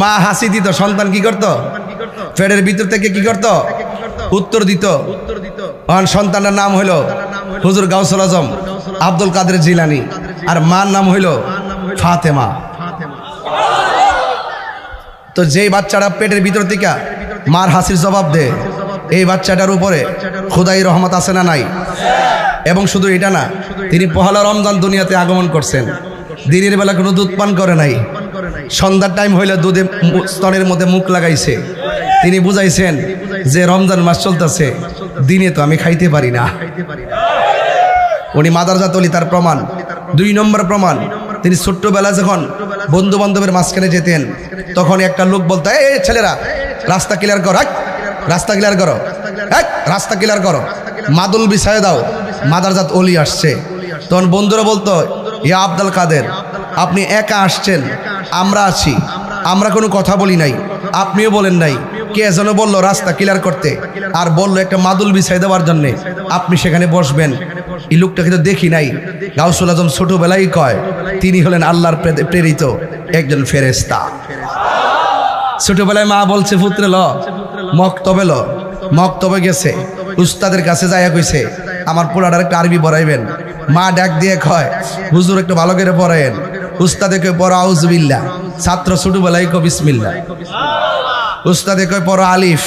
মা হাসি দিত, সন্তান কি করত? পেটের ভিতর থেকে কি করত? উত্তর দিত। সন্তানের নাম হইল হুজুর গাউসুল আজম আব্দুল কাদের জিলানী, আর মার নাম হইল ফাতেমা। তো যেই বাচ্চাটা পেটের ভিতর থেকে মার হাসির জবাব দেয়, এই বাচ্চাটার উপরে খোদাই রহমত আছে না নাই? এবং শুধু এটা না, তিনি পহেলা রমজান দুনিয়াতে আগমন করছেন, দিনের বেলা কোনো দুধ পান করে নাই, সন্ধ্যার টাইম হইলে দুধে স্তনের মধ্যে মুখ লাগাইছে। তিনি বুঝাইছেন যে রমজান মাস চলতেছে, দিনে তো আমি খাইতে পারি না। উনি মাদারজাত ওলি, তার প্রমাণ। 2 নম্বর প্রমাণ, তিনি ছোট্টবেলা যখন বন্ধু বান্ধবের মাঝখানে যেতেন, তখন একটা লোক বলতো, এই ছেলেরা রাস্তা ক্লিয়ার করো, রাস্তা ক্লিয়ার করো, রাস্তা ক্লিয়ার করো, মাদুল বিছায় দাও, মাদারজাত ওলি আসছে। তখন বন্ধুরা বলতো, ইয়া আব্দুল কাদের, আপনি একা আসছেন, আমরা আছি, আমরা কোনো কথা বলি নাই, আপনিও বলেন নাই, কে যেন বললো রাস্তা ক্লিয়ার করতে, আর বললো একটা মাদুল বিছাই দেওয়ার জন্যে, আপনি সেখানে বসবেন। এই লোকটাকে তো দেখি নাই। গাউসুল আজম ছোটবেলায় কয় তিনি হলেন আল্লাহর প্রেরিত একজন ফেরেশতা। ছোটবেলায় মা বলছে, পুত্রে ল মক্তবে ল। মক্তবে গেছে, উস্তাদের কাছে যাইয়া কইছে, আমার পোলাটার একটা আরবি পড়াইবেন। মা ডাক দিয়ে কয়, হুজুর একটু ভালো করে পড়ায়েন। উস্তাদে কয় পড়ো আউযুবিল্লাহ, ছাত্র ছোটবেলায় কয় বিসমিল্লাহ। উস্তাদে কয় পড়ো আলিফ,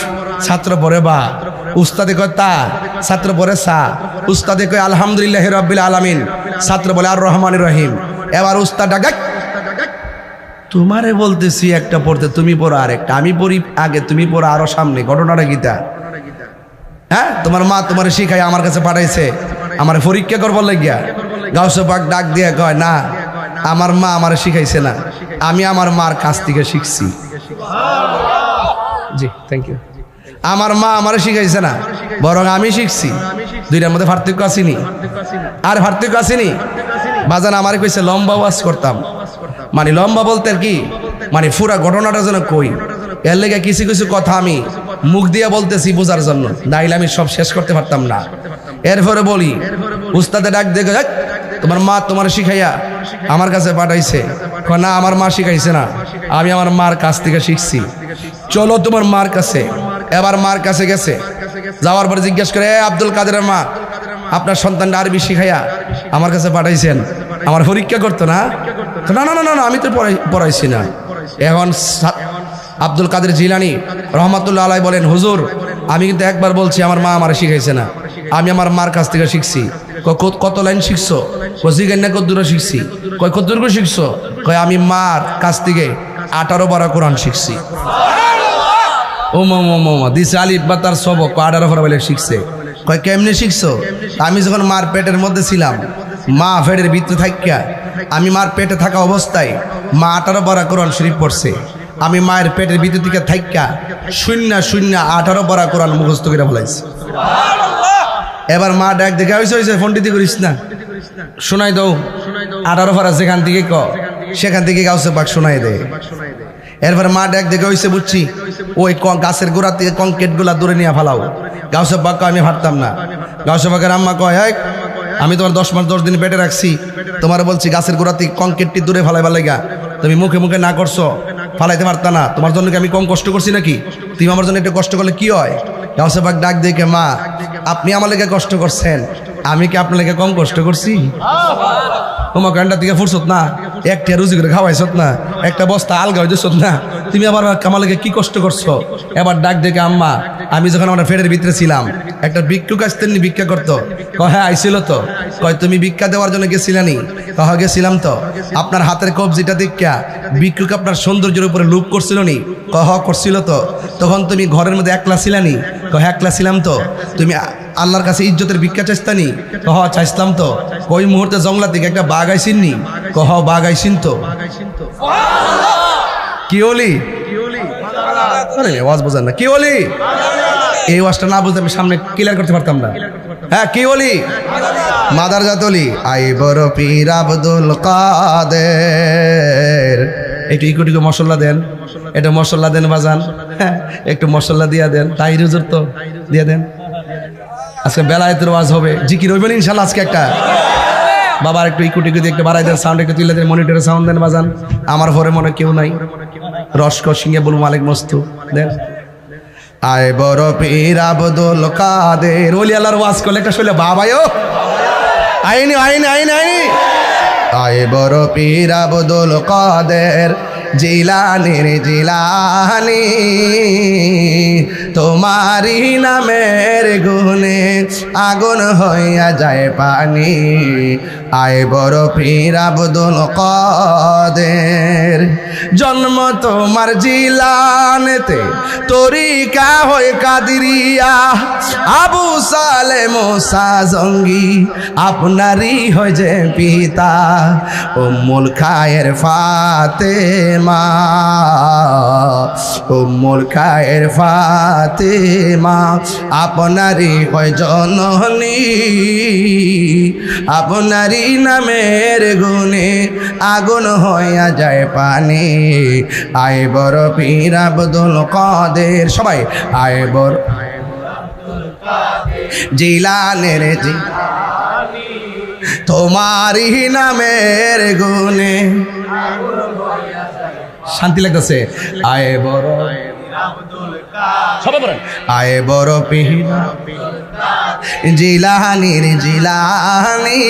ছাত্র পড়ে বা। উস্তাদে কয় তা, ছাত্র পড়ে সা। উস্তাদে কয় আলহামদুলিল্লাহি রাব্বিল আলামিন, ছাত্র বলে আর রহমানির রহিম। এবার উস্তাদ ডাক, তোমারে বলতেছি একটা পড়তে, তুমি পড়ো আরেকটা, আমি পড়ি আগে, তুমি পড়ো আরো সামনে। ঘটনাটা গীতা, হ্যাঁ, তোমার মা তোমার শিখাই আমার কাছে পাঠাইছে আমার পরীক্ষা করবার লাগিয়া। গাউসে পাক ডাক দিয়ে কয়, না, আমার মা আমার শিখাইছে না, আমি আমার মার কাছ থেকে শিখছি। জি, থ্যাংক ইউ। আমার মা আমার শিখাইছে না, বরং আমি শিখছি। দুইটার মধ্যে পার্থক্য আসেনি? আর পার্থক্য আসেনি? বাজান আমার কইছে লম্বা ওয়াজ করতাম, মানে লম্বা বলতে কি, মানে পুরা ঘটনাটা যেন কই, এর লেগে কিছু কিছু কথা আমি মুখ দিয়ে বলতেছি বোঝার জন্য, নাইলে আমি সব শেষ করতে পারতাম না। এরপরে বলি, উস্তাদে ডাক দেখে, তোমার মা তোমার শিখাইয়া আমার কাছে পাঠাইছে। না, আমার মা শিখাইছে না, আমি আমার মার কাছ থেকে শিখছি। চলো তোমার মার কাছে। এবার মার কাছে গেছে, যাওয়ার পরে জিজ্ঞেস করে, আব্দুল কাদেরের মা, আপনার সন্তানটা আরবি শিখাইয়া আমার কাছে পাঠাইছেন, আমার পরীক্ষা করতো না? না না না না, আমি তো পড়াইছি না। এখন আব্দুল কাদের জিলানী রহমাতুল্লাহ আলাইহি বলেন, হুজুর আমি কিন্তু একবার বলছি আমার মা আমার শিখাইছে না, আমি আমার মার কাছ থেকে শিখছি। কত লাইন শিখছো? জিজ্ঞাসা কত দূরে শিখছি? কত দূর শিখছো? আমি মার কাছ থেকে 18 পারা কোরআন শিখছি। ও মামা দিছে আলিফ বা তার সবক 18 পারা বলে শিখছে। কেমনে শিখছো? আমি যখন মার পেটের মধ্যে ছিলাম, মা পেটের ভিতরে থাকিয়া, আমি মার পেটে থাকা অবস্থায় মা 18 পারা কোরআন শরীফ পড়ছে। আমি মায়ের পেটের ভিতর থেকে থাইকা 0 পারা কোরআন মুখস্থ করে ফেলাইছি। এবার মা ডাক দেখে, হয়েছে ফোনটিতে করিস না, শোনাই দাও 18 পারা যেখান থেকে সেখান থেকে গাউসে পাক শোনাই দেয়। এরপর মা ডাক দেখে, হয়েছে বুঝছি, ওই গাছের গোড়া থেকে কংক্রিট গুলা দূরে নিয়ে ফেলাও। গাউসে পাক আমি হাঁটতাম না। গাউসে পাকের আম্মা কয়, আমি তোমার 10 মাস 10 দিন পেটে রাখছি, তোমার বলছি গাছের গোড়া থেকে কংক্রিটটি দূরে ফেলাইবার লাগা, তুমি মুখে মুখে না করছো, ফালাইতে পারতা না, তোমার জন্য কি আমি কম কষ্ট করছি নাকি? তুমি আমার জন্য একটু কষ্ট করলে কি হয়? গাউসে পাক ডাক দেখে, মা আপনি আমার লেগে কষ্ট করছেন, আমি কি আপনার লেগে কম কষ্ট করছি? তোমার গান্ডা থেকে ফুরছত না, একটা রুজি করে খাওয়াইছত না, একটা বস্তা আলগা হইতেছ না, তুমি আবার আমার লেগে কি কষ্ট করছো? এবার ডাক দেখে, আম্মা আমি যখন আমার পেটের ভিতরে ছিলাম, একটা ভিক্ষুক আসতেন, ভিক্ষা করতো। হ্যাঁ আইছিল তো। কয় তুমি ভিক্ষা দেওয়ার জন্য গেছিলানি? গেছিলাম তো। আপনার হাতের কবজিটা দেখা ভিক্ষুক আপনার সৌন্দর্যের উপরে লোভ করছিল নি? করছিল তো। তখন তুমি ঘরের মধ্যে একলা ছিলানি? একলা ছিলাম তো। তুমি আল্লাহর কাছে ইজ্জতের ভিক্ষা চাইস্তানি? চাইছিলাম তো। ওই মুহূর্তে জঙ্গলা থেকে একটা বাঘ আইসিননি? বাঘ আইসিন তো। কি বলি? ওয়াজ বোঝেন না? কি বলি? এই ওয়াজটা না বুঝতে আমি সামনে ক্লিয়ার করতে পারতাম না। হ্যাঁ, কি বলি? মাদারজাত ওলি আই বড় পীর আব্দুল কাদের। একটু ইকুটিকু মশলা দেন, এটা মশলা দেন বাজান, হ্যাঁ একটু মশলা দিয়া দেন। তাই হুজুর তো দিয়ে দেন। আজকে বেলায়েতের ওয়াজ হবে, জিকির হইবেন ইনশাল্লাহ আজকে একটা। বাবার একটু ইকুটিকু দিয়ে একটু বাড়াই দেন, সাউন্ড একটু তুলে দেন, মনিটরে সাউন্ড দেন বাজান। আমার ঘরে মনে কেউ নাই, রস্ক সিংহে বলবো মালিক মস্তু দেন। আয় বড় পীর আব্দুল কাদের, ওলি আল্লাহর ওয়াজ করলে একটা শুনলে বাবায়ও আইনি আইনি আইনি আইনি। আয় বড় পীর আব্দুল কাদের জিলানির জিলানি, তোমারি নামের গুণে আগুন হইয়া যায় পানি। আয় বড় পীর আব্দুল কাদের, জন্ম তোমার জিলানেতে, তরিকা হয় কাদিরিয়া, আবু সালে মুসা জঙ্গি আপনারই হয় যে পিতা। উম্মুল খায়ের ফাতেমা, উম্মুল খায়ের ফাতেমা আপনারই হয় জননী, আপনারই নামের গুণে আগুন হইয়া যায় পানি। আয় বড় পীর আব্দুল কাদের, সবাই আয় বড় জিলানের জিলানি, তোমারই নামের গুণে। শান্তি লাগতেছে। আয় বড় সবাই বলেন, আয় বড় পীর জিলানির জিলানি,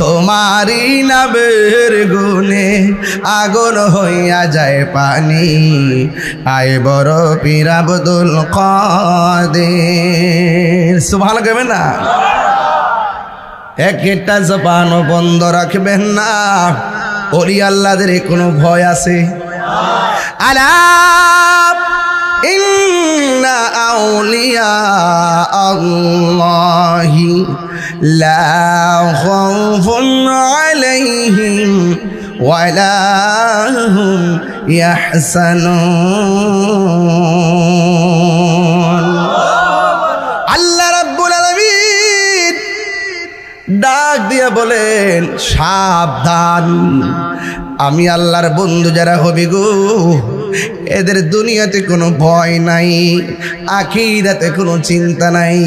তোমারি নামের গুণে আগুন হইয়া যায় পানি। আয় বড় পীর আব্দুল কাদের। সুবহানাল্লাহ কইবেন না? একটা জবানও বন্ধ রাখবেন না। ওলি আল্লাহদের কোনো ভয় আছে? আলা ইন্না আউলিয়া আল্লাহি লা খাউফুন আলাইহিম ওয়ালা হুম ইয়াহসানুন। আল্লাহ রাব্বুল আলামিন ডাক দিয়া বলেন, সাবধান, আমি আল্লাহর বন্ধু যারা হবে গো, এদের দুনিয়াতে কোনো ভয় নাই, আখিরাতে কোনো চিন্তা নাই।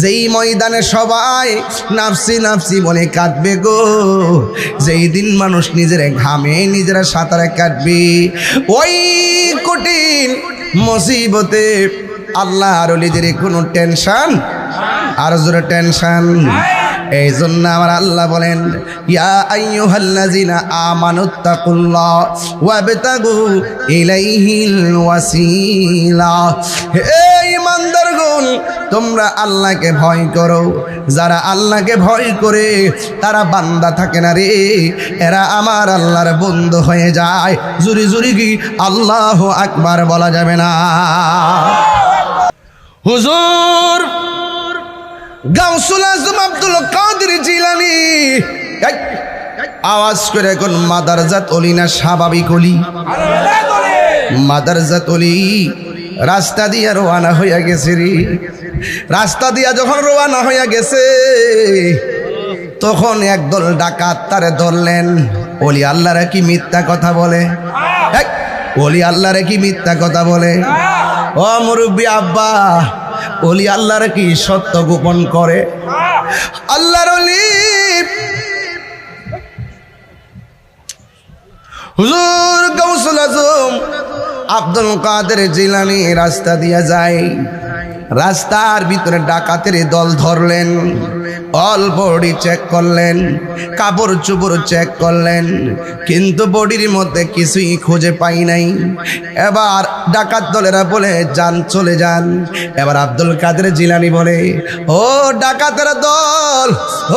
যেই ময়দানে সবাই নাফসি নাফসি বলে কাটবে গো, যেই দিন মানুষ নিজের ঘামে নিজেরা সাঁতারে কাটবে, ওই কঠিন মুসিবতে আল্লাহর ওলিদের কোনো টেনশন, আর জোরে টেনশন। এই জন্য আমার আল্লাহ বলেন, ইয়া আইয়ুহাল্লাযিনা আমানুত্তাকুল্লাহ ওয়াবতাগু ইলাইহিল ওয়াসিলা। হে ঈমানদারগণ, তোমরা আল্লাহকে ভয় করো। যারা আল্লাহকে ভয় করে তারা বান্দা থাকে না রে, এরা আমার আল্লাহর বন্ধু হয়ে যায়। জুরি জুরি কি আল্লাহু আকবার বলা যাবে না? হুজুর গাউসুল আজম আব্দুল কাদের জিলানী আওয়াজ করে কোন মাদারজাত অলি না স্বাভাবিক অলি? মাদারজাত অলি। রাস্তা দিয়া রওনা হইয়া গেছে রে। রাস্তা দিয়া যখন রওনা হইয়া গেছে, তখন একদল ডাকাত তারে ধরলেন। অলি আল্লাহরা কি মিথ্যা কথা বলে? অলি আল্লাহরা কি মিথ্যা কথা বলে? ও মুরব্বী আব্বা, ওলি আল্লাহর কি সত্য গোপন করে? আল্লাহর ওলি হুজুর গাউসুল আজম আব্দুল কাদের জিলানী রাস্তা দিয়া যায়। রাস্তার ভিতরে ডাকাতের দল ধরলেন, অল বডি চেক করলেন, কাপড় চোপড় চেক করলেন, কিন্তু বডির মধ্যে কিছুই খুঁজে পাই নাই। এবার ডাকাত দলেরা বলে যান, চলে যান। এবার আব্দুল কাদের জিলানী বলে, ও ডাকাতের দল,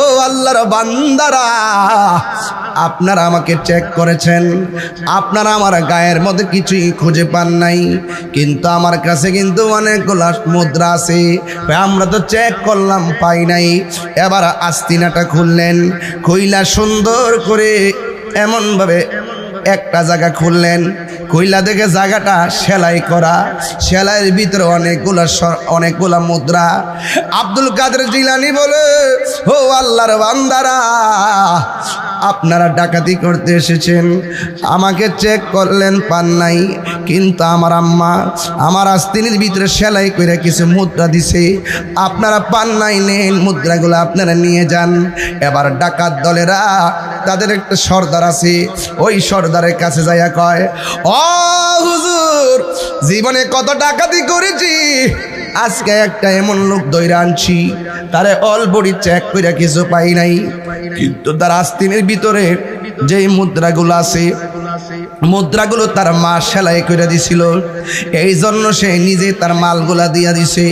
ও আল্লাহর বান্দারা, আপনারা আমাকে চেক করেছেন, আপনারা আমার গায়ের মধ্যে কিছুই খুঁজে পান নাই, কিন্তু আমার কাছে কিন্তু অনেকগুলো মুদ্রা আছে, আমরা তো চেক করলাম পাই নাই। এবার আস্তিনাটা খুললেন, খুইলা সুন্দর করে এমনভাবে একটা জায়গা খুললেন, কইলা দেখে জায়গাটা সেলাই করা, সেলাইয়ের ভিতরে অনেকগুলা মুদ্রা। আব্দুল কাদের জিলানী বলে, ও আল্লাহর বান্দারা, আপনারা ডাকাতি করতে এসেছেন, আমাকে চেক করলেন পান নাই, কিন্তু আমার আম্মা আমার আস্তিনের ভিতরে সেলাই করে কিছু মুদ্রা দিছে, আপনারা পান নাই, নেন মুদ্রাগুলো আপনারা নিয়ে যান। এবার ডাকাত দলেরা তাদের একটা সর্দার আছে, ওই সর্দারের কাছে যাইয়া কয়, ও হুজুর, জীবনে কত ডাকাতি করেছি, আজকে একটা এমন লোক ধইরা আনছি, তারে অলবডি চেক করে কিছু পাই নাই, কিন্তু তার আস্তিনের ভিতরে যেই মুদ্রাগুলো আছে, মুদ্রাগুলো তার মা সেলাই করে দিছিল, এই জন্য সে নিজে তার মালগুলা দিয়া দিছে।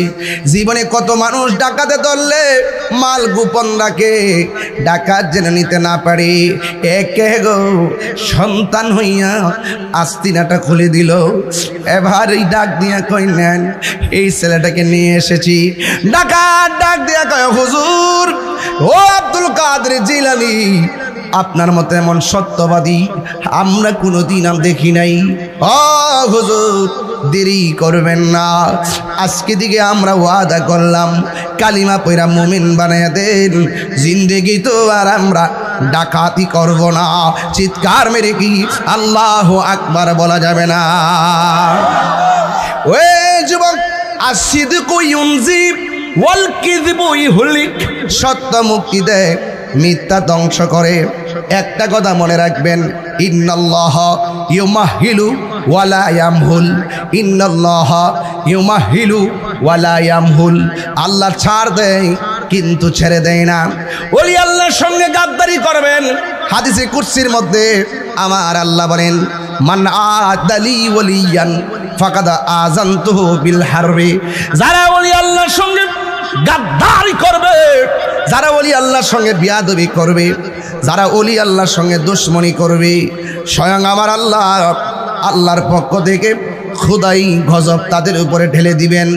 জীবনে কত মানুষ ডাকাতে ধরলে মাল গোপন রাখে, ডাকাত যেন নিতে না পারে, একে গো সন্তান হইয়া আস্তিনাটা খুলে দিল। এবার এই ডাক দিয়া কই, নেন, এই ছেলেটাকে নিয়ে এসেছি। ডাকাত ডাক দিয়া কয়, হুজুর, ও আব্দুল কাদের জিলানী, আপনার মতো এমন সত্যবাদী আমরা কোনোদিন দেখি নাই। ও হুজুর, দেরি করবেন না, আজকে দিকে আমরা ওয়াদা করলাম কালিমা পয়রা মুমিন বানায়া দেন, জিন্দেগি তো আর আমরা ডাকাতি করব না। চিৎকার মেরে কি আল্লাহু আকবার বলা যাবে না? ওই যুবক, আসিদকু ইউনজি ওয়াল কিযবু ইহলিক, সত্য মুক্তি দেয়, মিথ্যা ধ্বংস করে। একটা কথা মনে রাখবেন, ইন্নাল্লাহ ইউমাহিলু ওয়ালা ইয়ামহুল, ইন্নাল্লাহ ইউমাহিলু ওয়ালা ইয়ামহুল, আল্লাহ ছাড় দেয় কিন্তু ছেড়ে দেয় না। ওলি আল্লাহর সঙ্গে গাদ্দারি করবেন, হাদিসে কুরসির মধ্যে আমার আল্লাহ বলেন, মান আদালি ওয়ালিয়ান ফাকাদ আযানতুহু বিল হারবি, যারা ওলি আল্লাহর সঙ্গে গাদ্দারি করবে, যারা ওলি আল্লাহর সঙ্গে বিয়াদবি করবে, যারা ওলি আল্লাহর সঙ্গে দুশমনি করবে, স্বয়ং আমার আল্লাহ, আল্লাহর পক্ষ থেকে খুদাই গজব তাদের উপরে ঢেলে দিবেন।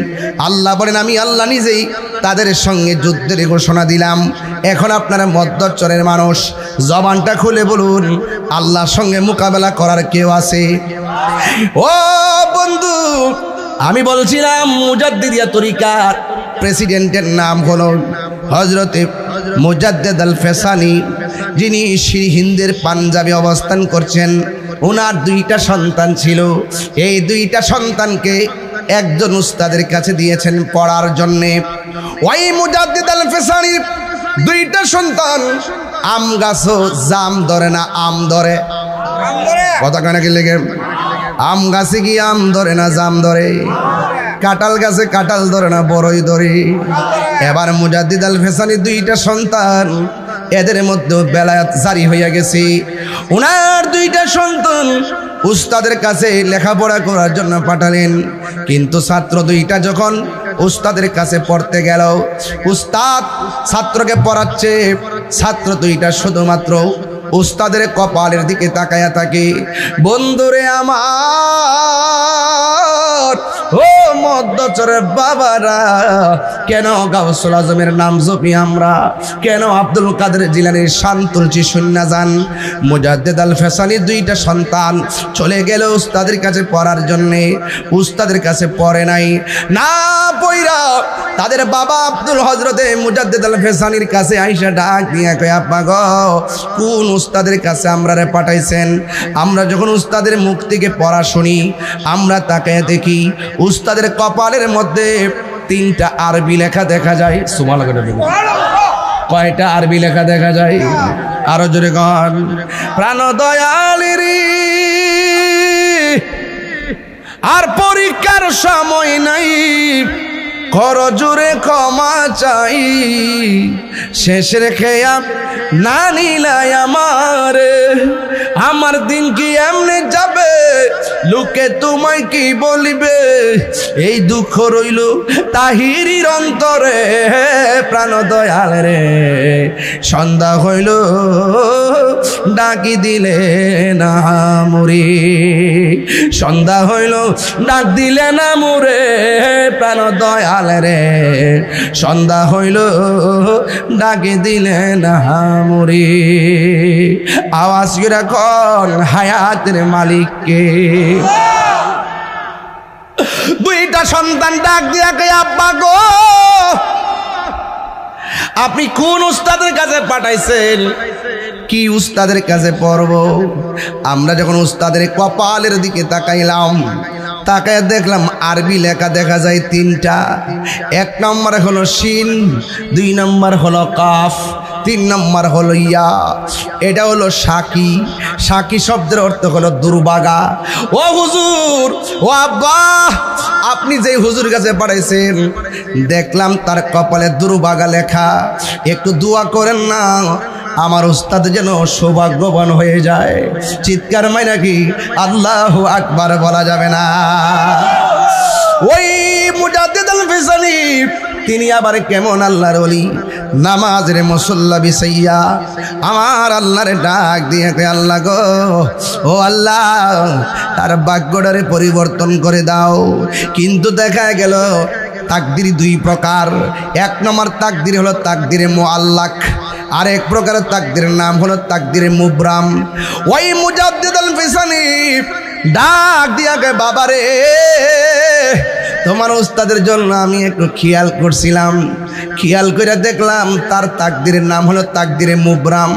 আল্লাহ বলেন, আমি আল্লাহ নিজেই তাদের সঙ্গে যুদ্ধের ঘোষণা দিলাম। এখন আপনারা মধ্যচরের মানুষ, জবানটা খুলে বলুন, আল্লাহর সঙ্গে মোকাবেলা করার কেউ আছে? ও বন্ধু, আমি বলছিলাম মুজাদ্দিদিয়া তরিকার প্রেসিডেন্টের নাম হলো হজরতে মুজাদ্দেদ আল ফেসানি, যিনি হিন্দের পাঞ্জাবে অবস্থান করছেন। ওনার দুইটা সন্তান ছিল, এই দুইটা সন্তানকে একজন উস্তাদের কাছে দিয়েছেন পড়ার জন্যে। ওই মুজাদ্দেদ আল ফেসানির দুইটা সন্তান আম গাছও জাম ধরে না, আম ধরে, কথা কেন কি লেগে, আম গাছে কি আম ধরে না জাম ধরে, কাঁঠাল গাছে কাঁঠাল ধরে না বড়ই ধরে। এবার মুজাদ্দিদ আল ফেসানি দুইটা সন্তান, এদের মধ্যে বেলায়াত জারি হইয়া গেছে। ওনার দুইটা সন্তান উস্তাদের কাছে লেখাপড়া করার জন্য পাঠালেন, কিন্তু ছাত্র দুইটা যখন উস্তাদের কাছে পড়তে গেল, উস্তাদ ছাত্রকে পড়াচ্ছে, ছাত্র দুইটা শুধুমাত্র উস্তাদের কপালের দিকে তাকায়া থাকে। বন্ধুরে আমার, ও মধ্যচরের বাবারা, কেন গাউসুল আজমের নাম জপি আমরা, কেন আব্দুল কাদের জিলানীর শান তুলছি শূন্য যান? মুজাদ্দেদ আল ফেসানি দুইটা সন্তান চলে গেল উস্তাদের কাছে পড়ার জন্যে, উস্তাদের কাছে পড়ে নাই, না পইরা তাদের বাবা আব্দুল হজরতে মুজাদ্দেদ আল ফেসানির কাছে আইসা ডাক দিয়ে কয়, আব্বা গো, কোন উস্তাদের কাছে আমরা রে পাঠাইছেন? আমরা যখন উস্তাদের মুখ থেকে পড়া শুনি, আমরা তাকে দেখি উস্তাদের কপালের মধ্যে 3টা আরবি লেখা দেখা যায়। কয়টা আরবি লেখা দেখা যায়? আরো জোরে গান, প্রাণ দয়ালেরি আর পরীক্ষার সময় নাই, কর জোরে ক্ষমা চাই, শেষের খেয়া না নিলাই আমার দিন কি এমনি যাবে, লোকে তোমায় কি বলিবে, এই দুঃখ রইল তাহিরির অন্তরে। প্রাণ দয়াল রে, সন্ধ্যা হইল ডাকি দিলে না মুরে, সন্ধ্যা হইল ডাক দিলে না মুরে, প্রাণ দয়াল রে, সন্ধ্যা হইল ডাকি দিলে না মুরে। আওয়াজ করে কোন হায়াতের মালিককে? দুইটা সন্তান ডাক দিয়া কে, আব্বা গো, আপনি কোন উস্তাদের কাছে পাঠাইছেন? কি উস্তাদের কাছে পড়ব? আমরা যখন উস্তাদের কপালের দিকে তাকাইলাম, তাকায় দেখলাম আরবি লেখা দেখা যায় 3টা। 1 নম্বর হলো শিন, 2 নম্বর হলো কাফ, তিন নম্বর হলো ইয়া, এটা হলো সাকি। সাকি শব্দের অর্থ হলো দুর্বাগা। ও হুজুর, ও আব্বা, আপনি যেই হুজুর কাছে পাঠাইছেন দেখলাম তার কপালে দুর্বাগা লেখা, একটু দোয়া করেন না আমার উস্তাদ যেন সৌভাগ্যবান হয়ে যায়। চিৎকার মাই নাকি আল্লাহু আকবার বলা যাবে না? ওই মুজাদ্দিদ আল ফিসানি তিনি আবার কেমন আল্লাহর ওলি, নামাজের মুসল্লা বিছাইয়া আমার আল্লাহর ডাক দিয়ে কয়, আল্লাহ গো, ও আল্লাহ, তার ভাগ্যটারে পরিবর্তন করে দাও। কিন্তু দেখা গেল তাকদির দুই প্রকার। এক নম্বর তাকদির হলো তাকদিরে মুআল্লাক, আর এক প্রকারের তাকদিরের নাম হলো তাকদিরে মুবরাম। ওই মুজাদ্দিদ আল ফিসানি ডাক দিয়া কে, বাবারে, তোমার উস্তাদের জন্য আমি একটু খেয়াল করছিলাম, খেয়াল করে দেখলাম তার তাকদিরের নাম হলো তাকদিরে মুবরাম।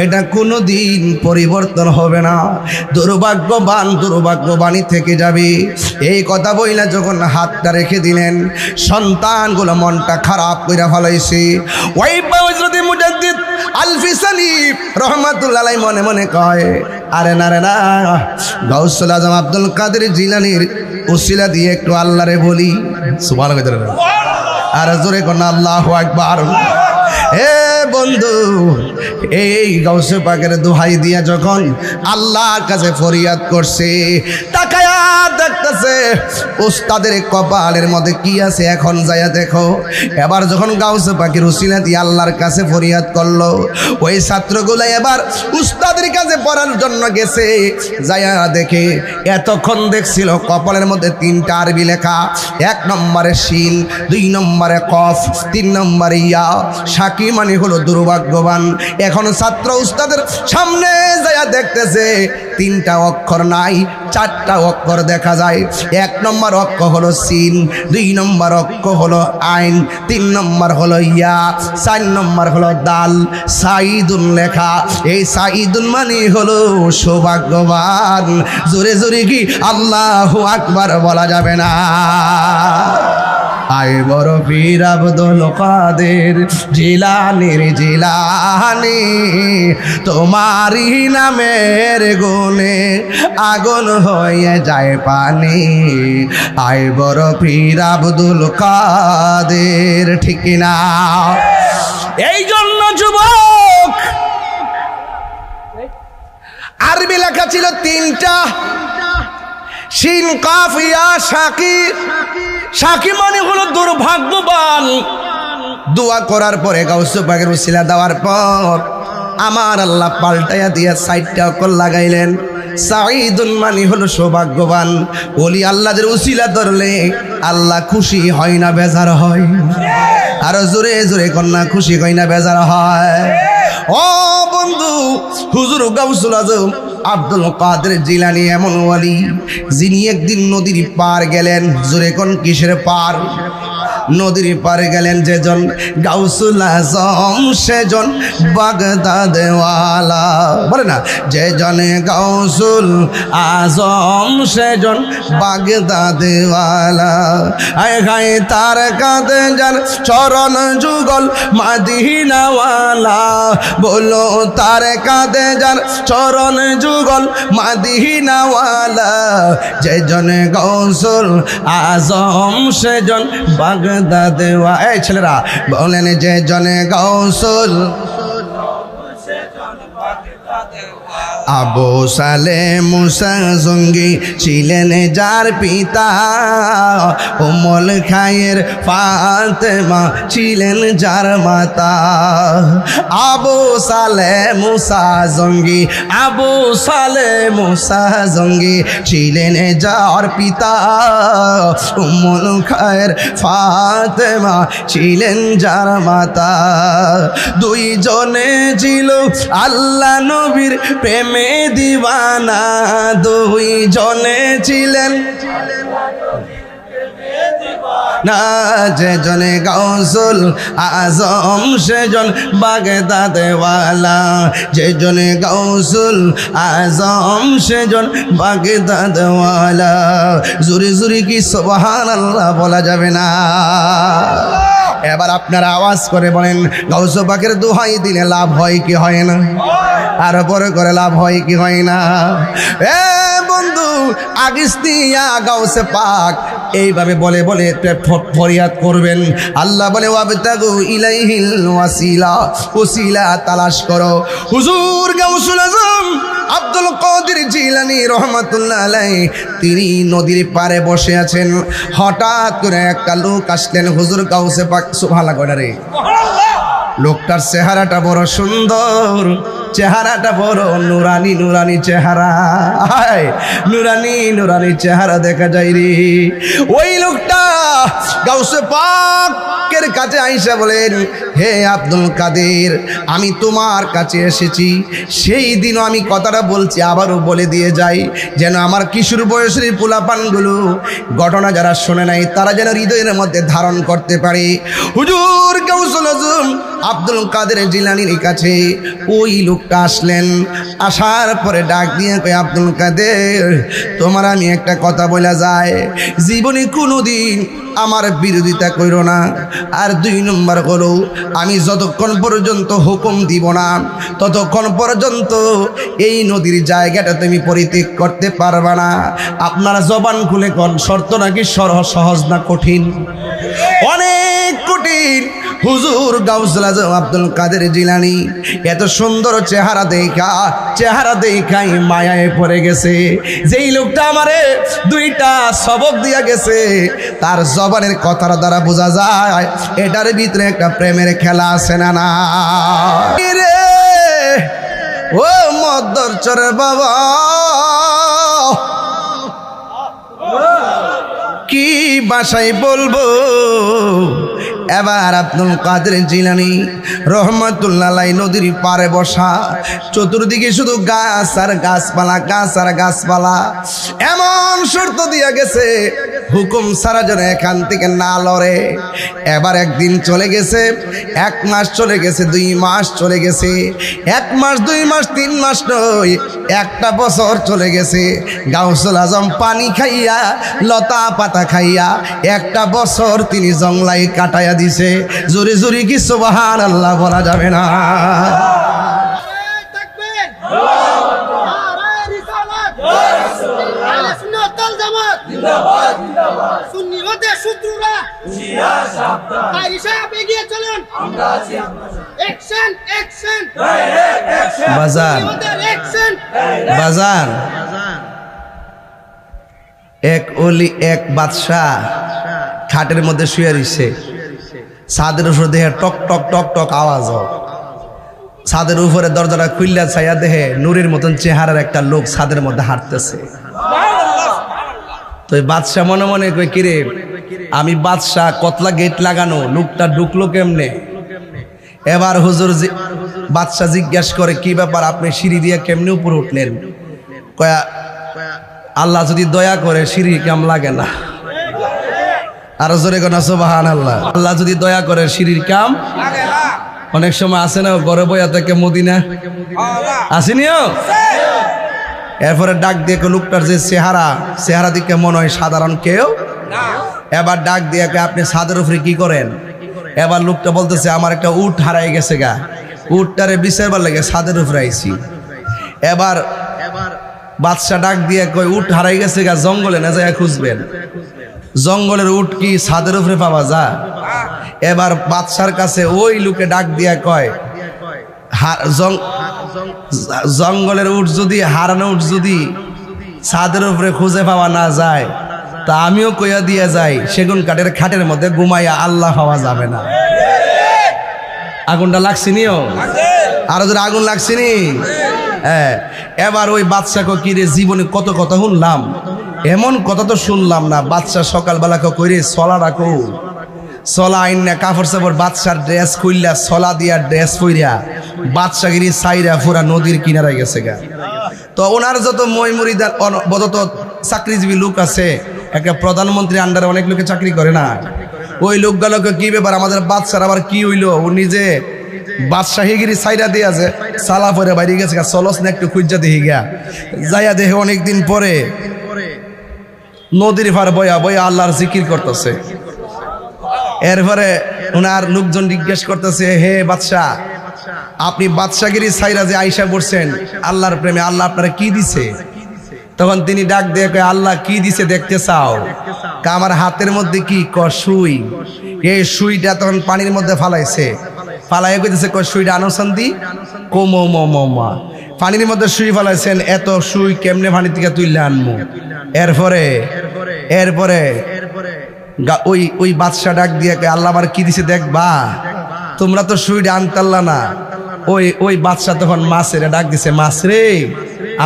এটা কোনো দিন পরিবর্তন হবে না, দুর্ভাগ্যবান দুর্ভাগ্যবানই থেকে যাবে। এই কথা বইলা যখন হাতটা রেখে দিলেন, সন্তানগুলো মনটা খারাপ করে ফেলাইছে। ওই হযরত মুজাদ্দিদ আল ফিসানি রহমাতুল্লাহ আলাইহি মনে মনে কয়, আরে না রে না, গাউসুল আজম আব্দুল কাদের জিলানীর উসিলা দিয়ে একটু আল্লাহরে বলি। সুবহানাল্লাহ, আর জোরে কোন আল্লাহু আকবার। এ বন্ধু, এই গাউসে পাকের দোহাই দিয়া যখন আল্লাহর কাছে ফরিয়াদ করছে, তাকায়া দেখতেছে উস্তাদের কপালের মধ্যে কি আছে, এখন যায়া দেখো। এবার যখন গাউসে পাকের উসিলা দিয়ে আল্লাহর কাছে ফরিয়াদ করলো, ওই ছাত্রগুলো এবার উস্তাদের কাছে পড়ার জন্য গেছে। যায়া দেখে এতক্ষণ দেখছিল কপালের মধ্যে তিনটা আরবি লেখা, এক নম্বরে শিন, দুই নম্বরে কফ, তিন নম্বরে ইয়া। সাকি মানে হলো দুর্ভাগ্যবান। এখন ছাত্র উস্তাদের সামনে যায়া দেখতেছে তিনটা অক্ষর নাই, চারটা অক্ষর দেখা যায়। এক নম্বর অক্ষর হলো সিন, দুই নম্বর অক্ষর হলো আইন, তিন নম্বর হলো ইয়া, চার নম্বর হলো দাল। সাইদুন লেখা, এই সাইদুন মানে হলো সৌভাগ্যবান। জোরে জোরে কি আল্লাহু আকবার বলা যাবে না? আয় বড় পীর আব্দুল কাদের জিলানীর জিলানী, তোমারই নামের গুণে আগুন হয়ে যায় পানি। আয় বড় পীর আব্দুল কাদের, ঠিক না? এই জন্য যুবক, আরবি লেখা ছিল তিনটা, শিন, কাফ, ইয়া, সাকি। সাকি মানে হলো দুর্ভাগ্যবান। দোয়া করার পরে গাউসে পাকের উসিলা দেওয়ার পর আমার আল্লাহ পাল্টাইয়া দিয়া সাইডটা অক্ষর লাগাইলেন। সাইদুন মানে হলো সৌভাগ্যবান। ওলি আল্লাহদের উসিলা ধরলে আল্লাহ খুশি হয় না বেজার হয়? আরো জোরে জোরে কন্যা, খুশি হয় না বেজার হয়? ও বন্ধু, হুজুর গাউসুল আজম আব্দুল কাদের জিলানী এমন ওয়ালি যিনি একদিন নদীর পার গেলেন। জোরে কোন, কিসের পার? নদীর পারে গেলেন যেজন, গাউসুল আজম সেজন বাগদাদওয়ালা। বলে না, যেজন গাউসুল আজম সেজন বাগদাদওয়ালা। আয় গায়ে তার কাঁদে যান চরণ যুগল মাদিনাওয়ালা। বলো তার কাঁদে যান চরণ যুগল মাদিনাওয়ালা। যেজন গাউসুল আজম সেজন বাগদাদওয়ালা। এই ছেলেরা বলেন, যে জনে গাউসুল আবু সালে মুসা জঙ্গি ছিলেন যার পিতা, উম্মুল খায়ের ফাতেমা ছিলেন যার মাতা। আবু সালে মুসা জঙ্গি, আবু সালে মুসা জঙ্গি ছিলেন যার পিতা, উম্মুল খায়ের ফাতেমা ছিলেন যার মাতা। দুইজনে ছিল আল্লাহ নবীর প্রেমে দিওয়ানা। দুইজনে ছিলেন না, যেজনে গাউসুল আজম সেজন বাগদাদওয়ালা। যেজনে গাউসুল আজম সেজন বাগদাদওয়ালা। জুরি জুরি কি সুবহানাল্লাহ বলা যাবে না? এবার আপনারা আওয়াজ করে বলেন গাউস পাকের দোহাই দিলে লাভ হয় কি হয় না? আর পরে করে লাভ হয় কি হয় না? এ বন্ধু আগিস্তিয়া গাউসে পাক এইভাবে বলে বলে ফরিয়াদ করবেন। আল্লাহ বলে ওয়াবতাগু ইলাইহিল ওয়াসিলা, ওসিলা তালাশ করো। হুজুর গাউসুল আজম আব্দুল কাদের জিলানী রহমাতুল্লাহ আলাইহি তিনি নদীর পাড়ে বসে আছেন। হঠাৎ করে একটা লোক আসলেন হুজুর গাউসে পাক সুবহানাল্লাহ গড়ারে। লোকটার চেহারাটা বড় সুন্দর, চেহারাটা বড় নুরানি নুরানি চেহারা, নুরানি নুরানি চেহারা দেখা যায় রে। ওই লোকটা গাউসে পাকের কাছে আইসা বলেন, হে আব্দুল কাদের, আমি তোমার কাছে এসেছি। সেই দিনও আমি কথাটা বলছি, আবারও বলে দিয়ে যাই, যেন আমার কিশোর বয়সের পোলাপানগুলো ঘটনা যারা শোনে নাই তারা যেন হৃদয়ের মধ্যে ধারণ করতে পারে। হুজুর গাউসুল আজম আব্দুল কাদের জিলানীর কাছে ওই লোকটা আসলেন। আসার পরে ডাক দিয়ে কয়, আব্দুল কাদের, তোমার আমি একটা কথা বলা যায়, জীবনে কোনোদিন আমার বিরোধিতা করো না। আর 2 নম্বর হলো, আমি যতক্ষণ পর্যন্ত হুকুম দিব না ততক্ষণ পর্যন্ত এই নদীর জায়গাটা তুমি পরিত্যাগ করতে পারবে না। আপনারা জবান খুলে কোন শর্ত নাকি সহজ না কঠিন? অনেক কঠিন। হুজুর গাউসুল আজম আব্দুল কাদের জিলানী এত সুন্দর চেহারা দেখাই মায়ায় পড়ে গেছে। যেই লোকটা আমারে 2টা সবক দিয়া গেছে, তার জবানের কথার দ্বারা বোঝা যায় এটার ভিতরে একটা প্রেমের খেলা আছে না না রে। ও মদ্দরচরের বাবা, কি ভাষায় বলবো? এবার আব্দুল কাদের জিলানী রহমাতুল্লাহ আলাইহি নদীর পাড়ে বসা, চতুর্দিকে শুধু গাছ আর গাছপালা, গাছ আর গাছপালা। এমন শর্ত দিয়া গেছে হুকুম ছাড়া যেন এখান থেকে না লড়ে। এবার একদিন চলে গেছে, 1 মাস চলে গেছে, 2 মাস চলে গেছে, 1 মাস 2 মাস 3 মাস নয়, 1টা বছর চলে গেছে। গাউসুল আজম পানি খাইয়া লতা পাতা খাইয়া 1টা বছর তিনি জংলাই কাটাইয়া দিছে। জোরে জোরে কি সুবহানাল্লাহ বলা যাবে না? বাজার এক ওলি এক বাদশা খাটের মধ্যে শুয়ে রইছে। ছাদের উপরে দেখে টক টক টক টক আওয়াজ। ছাদের উপরে দরজাটা খুললা ছায়া দেখে নূরের মতন চেহারার একটা লোক ছাদের মধ্যে হাঁটতেছে। তো বাদশা মনে মনে কই, কিরে আমি বাদশা, কতলা গেট লাগানো, লোকটা ঢুকলো কেমনে? এবার হুজুর বাদশা জিজ্ঞাসা করে, কি ব্যাপার, আপনি সিঁড়ি দিয়ে কেমনে উপরে উঠলেন? কয়া, আল্লাহ যদি দয়া করে সিঁড়ি কাম লাগে না। আরো জোরে কোন সুবহানাল্লাহ। আল্লাহ যদি দয়া করে সিঁড়ির কাম লাগে না। অনেক সময় আসে না ঘরে বইয়া থেকে মদিনা আসেনিও। এরপরে ডাক দিয়ে লোকটার যে চেহারা দিকে মনে হয় সাধারণ কেউ না। এবার ডাক দিয়ে আপনি ছাদের উপরে কি করেন? এবার লোকটা বলতেছে, আমার একটা উট হারাই গেছে গা, উটটারে বিচারবার লাগে ছাদের উপরে আইছি। এবার বাদশা ডাক দিয়ে কয়, উট হারাই গেছে গা, জঙ্গলে না যায় খুঁজবেন। জঙ্গলের উট কি ছাদের উপরে পাওয়া যায়? এবার বাদশার কাছে ওই লোকে ডাক দিয়া কয়, জঙ্গলের উট যদি, হারানো উট যদি ছাদের উপরে খুঁজে পাওয়া না যায়, তা আমিও কইয়া দিয়া যাই, সেগুন কাঠের খাটের মধ্যে ঘুমাইয়া আল্লাহ পাওয়া যাবে না। আগুনটা লাগছিনিও? আরো যদি আগুন লাগছিনি? হ্যাঁ। এবার ওই বাদশাকে, কি রে জীবনে কত কথা শুনলাম, এমন কথা তো শুনলাম না। বাদশা সকালবেলা কইরে সলা রাখো, সলা আইন না কাপড় চাপড়, বাদশার ড্রেস খুললা সলা দিয়া ড্রেস পইরা বাদশাগিরি সাইরা পুরা নদীর কিনারে গেছে গা। তো ওনার যত ময়মুরিদার যত চাকরিজীবী লোক আছে, একটা প্রধানমন্ত্রী আন্ডারে অনেক লোকে চাকরি করে না, ওই লোকগুলোকে কি ব্যাপার, আমাদের বাদশার আবার কি হইলো, ও নিজে বাদশাহীগিরি সাইরা দিয়ে আছে, সালা পরে বাইরে গেছে গা, চলস না একটু খুঁজা দেখি গা। যাইয়া দেখে অনেকদিন পরে নদীর পার বয়া বয়া আল্লাহর জিকির করতেছে। এরপরে ওনার লোকজন জিজ্ঞেস করতেছে, হে বাদশা, আপনি বাদশাগিরি ছাইরা যে আইসা পড়ছেন আল্লাহর প্রেমে, আল্লাহ আপনারা কি দিছে? তখন তিনি ডাক দিয়ে কয়, আল্লাহ কি দিছে দেখতে চাও? আমার হাতের মধ্যে কি? সুই। এই সুইটা তখন পানির মধ্যে ফালাইছে, ফালাই কইতেছে, সুইটা আনুসান্দি কোমা পানির মধ্যে সুই ফালাইছেন, এত সুই কেমনে পানি থেকে তুললে আনমু? এরপরে ওই বাদশা ডাক দিয়ে কয়, আল্লাহ আমার কি দিছে দেখবা? তোমরা তো সুইটা আনতাল্লা না। ওই বাদশা তখন মাছের ডাক দিছে, মাছ রে,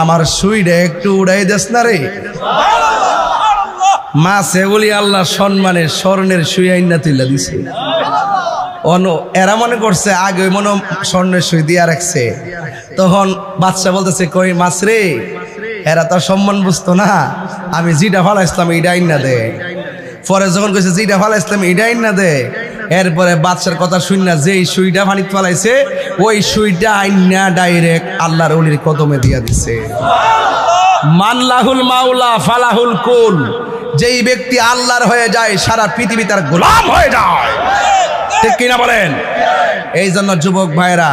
আমার সুইটা একটু উড়াই দেস না রে। মাছ এগুলি আল্লাহ সম্মানে স্বর্ণের সুই আইনা তুইলা দিছে। এরা মনে করছে আগে মনে স্বর্ণের সুই দিয়া রাখছে। তখন বাদশা বলতেছে, কই মাছ রে, এরা তো সম্মান বুঝতো না, আমি যেটা ফালাইছিলাম এইটা আইনা দে। পরে যখন কইছে যেটা ফালাইছিলাম এইটা আইনা দে, এরপরে বাদশার কথা শুন না, যেই সুইটা পানিতে ফালাইছে ওই সুইটা আইনা ডাইরেক্ট আল্লাহর ওলির কদমে দিয়া দিছে। মানলাহুল মাওলা ফালাহুল কুল, যেই ব্যক্তি আল্লাহর হয়ে যায় সারা পৃথিবী তার গোলাম হয়ে যায়। ঠিক কিনা বলেন? এই জন্য যুবক ভাইরা,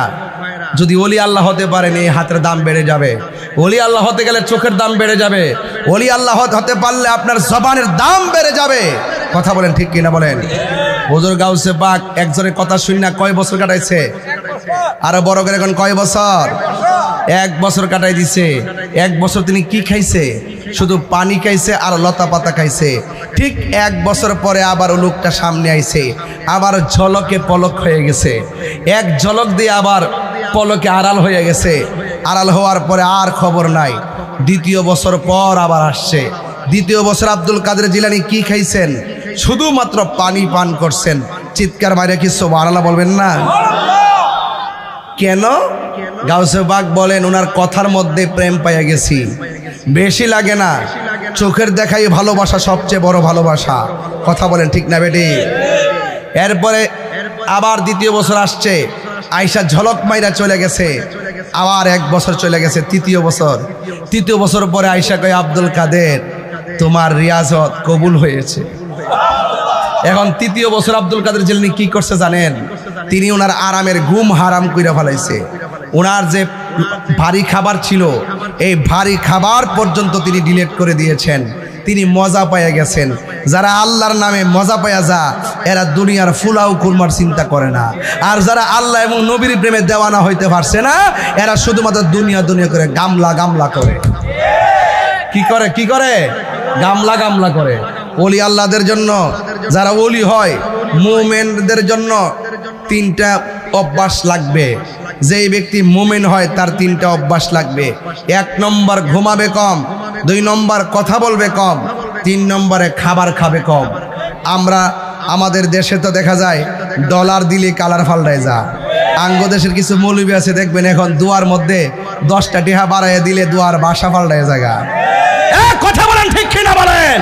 যদি ওলি আল্লাহ হতে পারেন এই হাতের দাম বেড়ে যাবে। ওলি আল্লাহ হতে গেলে চোখের দাম বেড়ে যাবে। ওলি আল্লাহ হতে পারলে আপনার জবানের দাম বেড়ে যাবে। কথা বলেন ঠিক কিনা বলেন? হুজুর গাউসে পাক একজনের কথা শুনি না কয় বছর কাটাইছে? আরো বড় করে এখন কয় বছর? 1 বছর কাটাই দিছে। 1 বছর তিনি কি খাইছে? শুধু পানি খাইছে আর লতা পাতা খাইছে। ঠিক 1 বছর পরে আবার ও লোকটা সামনে আইছে, আবার ঝলকে পলক হয়ে গেছে। এক ঝলক দিয়ে আবার পলকে আড়াল হয়ে গেছে। আড়াল হওয়ার পরে আর খবর নাই। 2য় বছর পর আবার আসছে। 2য় বছর আব্দুল কাদের জিলানী কি খাইছেন? শুধুমাত্র পানি পান করছেন। চিৎকার মাইরা কি সুবহানাল্লাহ বলবেন না? কেন? গাউসে পাক বলেন, ওনার কথার মধ্যে প্রেম পাইয়া গেছি। বেশি লাগে না, চোখের দেখাই ভালোবাসা সবচেয়ে বড় ভালোবাসা। কথা বলেন ঠিক না বেটি? এরপরে আবার 2য় বছর আসছে, আয়সা ঝলক মাইরা চলে গেছে। আবার 1 বছর চলে গেছে, 3য় বছর। 3য় বছর পরে আয়সা কয়, আব্দুল কাদের তোমার রিয়াজত কবুল হয়েছে। এখন 3য় বছর আব্দুল কাদের জিলানী কি করছে জানেন? তিনি ওনার আরামের ঘুম হারাম কইরা ফেলাইছে। ওনার যে ভারী খাবার ছিল এই ভারী খাবার পর্যন্ত তিনি ডিলিট করে দিয়েছেন। তিনি মজা পাইয়া গেছেন। যারা আল্লাহর নামে মজা পাইয়া যা, এরা দুনিয়ার ফুলাও কুরমার চিন্তা করে না। আর যারা আল্লাহ এবং নবীর প্রেমে দেওয়ানা হইতে পারছে না, এরা শুধুমাত্র দুনিয়া দুনিয়া করে গামলা করে। কি করে? গামলা করে। ওলি আল্লাহদের জন্য, যারা ওলি হয়, মুমিনদের জন্য 3টা অভ্যাস লাগবে। যেই ব্যক্তি মুমিন হয় তার 3টা অভ্যাস লাগবে। 1 নম্বর ঘুমাবে কম, 2 নম্বর কথা বলবে কম, 3 নম্বরে খাবার খাবে কম। আমাদের দেশে তো দেখা যায় ডলার দিলে কালার পাল্টায় যা। দেশের কিছু মৌলবি আছে দেখবেন, এখন দুয়ার মধ্যে 10টা টিহা বাড়াইয়া দিলে দুয়ার ভাষা পাল্টায় জায়গা। কথা বলেন ঠিক কিনা বলেন?